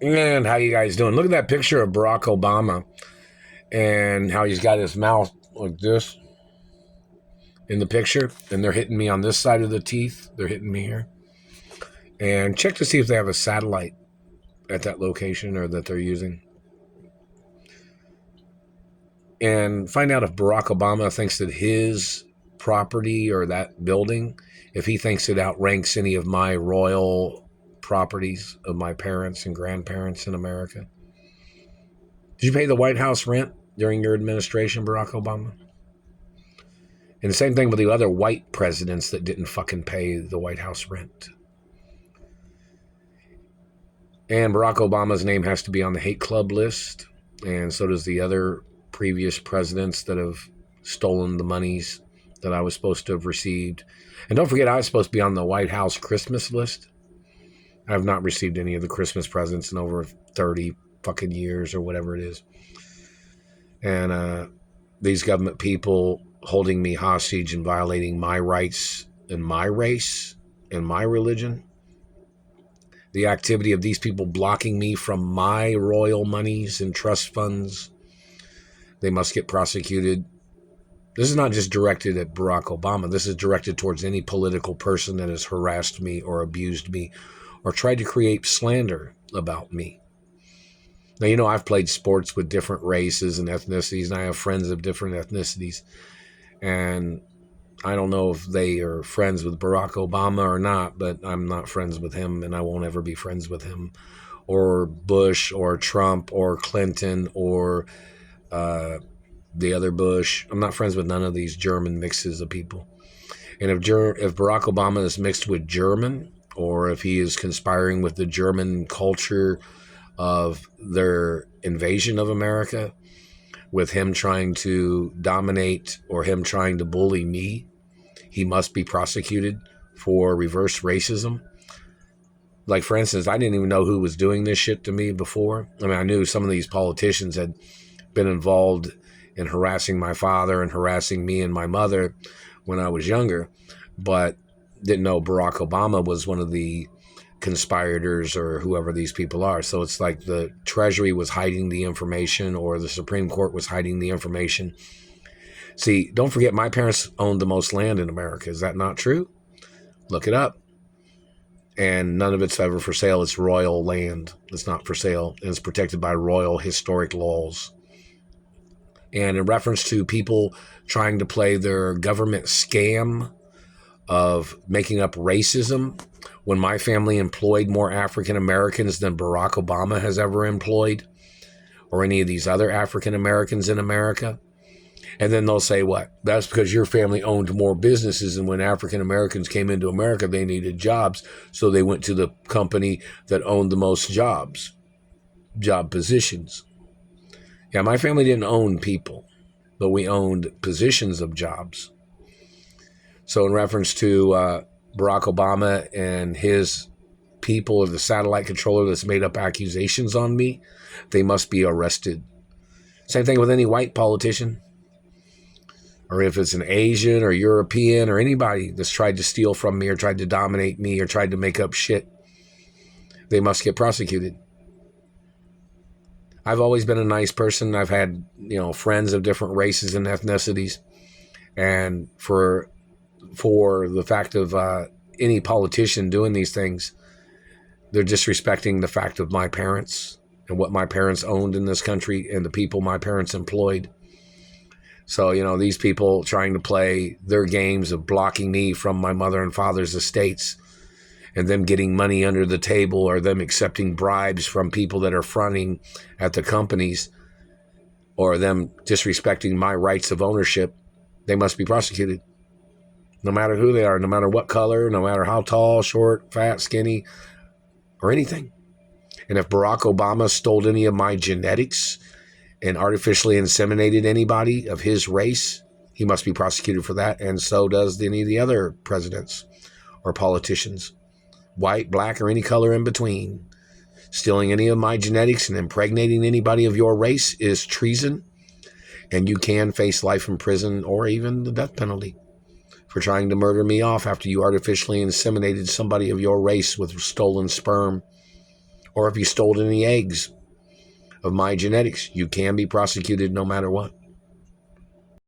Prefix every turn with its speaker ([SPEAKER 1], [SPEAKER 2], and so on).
[SPEAKER 1] And how you guys doing? Look at that picture of Barack Obama and how he's got his mouth like this in the picture. And they're hitting me on this side of the teeth. They're hitting me here. And check to see if they have a satellite at that location or that they're using. And find out if Barack Obama thinks that his property or that building, if he thinks it outranks any of my royal properties of my parents and grandparents in America. Did you pay the White House rent during your administration, Barack Obama? And the same thing with the other white presidents that didn't fucking pay the White House rent. And Barack Obama's name has to be on the hate club list. And so does the other previous presidents that have stolen the monies that I was supposed to have received. And don't forget, I was supposed to be on the White House Christmas list. I have not received any of the Christmas presents in over 30 fucking years or whatever it is. And these government people holding me hostage and violating my rights and my race and my religion. The activity of these people blocking me from my royal monies and trust funds. They must get prosecuted. This is not just directed at Barack Obama. This is directed towards any political person that has harassed me or abused me or tried to create slander about me. Now, you know, I've played sports with different races and ethnicities, and I have friends of different ethnicities. And I don't know if they are friends with Barack Obama or not, but I'm not friends with him, and I won't ever be friends with him, or Bush, or Trump, or Clinton, or the other Bush. I'm not friends with none of these German mixes of people. And if Barack Obama is mixed with German, or if he is conspiring with the German culture of their invasion of America, with him trying to dominate or him trying to bully me, he must be prosecuted for reverse racism. Like, for instance, I didn't even know who was doing this shit to me before. I mean, I knew some of these politicians had been involved in harassing my father and harassing me and my mother when I was younger, but didn't know Barack Obama was one of the conspirators or whoever these people are. So it's like the Treasury was hiding the information or the Supreme Court was hiding the information. See, don't forget, my parents owned the most land in America. Is that not true? Look it up. And none of it's ever for sale. It's royal land. It's not for sale. And it's protected by royal historic laws. And in reference to people trying to play their government scam of making up racism, when my family employed more African Americans than Barack Obama has ever employed, or any of these other African Americans in America. And then they'll say, what? That's because your family owned more businesses, and when African Americans came into America, they needed jobs, so they went to the company that owned the most jobs, job positions. Yeah, my family didn't own people, but we owned positions of jobs. So in reference to Barack Obama and his people, or the satellite controller that's made up accusations on me, they must be arrested. Same thing with any white politician, or if it's an Asian or European or anybody that's tried to steal from me or tried to dominate me or tried to make up shit, they must get prosecuted. I've always been a nice person. I've had, friends of different races and ethnicities. And for the fact of any politician doing these things, they're disrespecting the fact of my parents and what my parents owned in this country and the people my parents employed. So, these people trying to play their games of blocking me from my mother and father's estates and them getting money under the table or them accepting bribes from people that are fronting at the companies or them disrespecting my rights of ownership, they must be prosecuted. No matter who they are, no matter what color, no matter how tall, short, fat, skinny, or anything. And if Barack Obama stole any of my genetics and artificially inseminated anybody of his race, he must be prosecuted for that. And so does any of the other presidents or politicians, white, black, or any color in between. Stealing any of my genetics and impregnating anybody of your race is treason. And you can face life in prison or even the death penalty for trying to murder me off after you artificially inseminated somebody of your race with stolen sperm Or if you stole any eggs of my genetics, you can be prosecuted no matter what.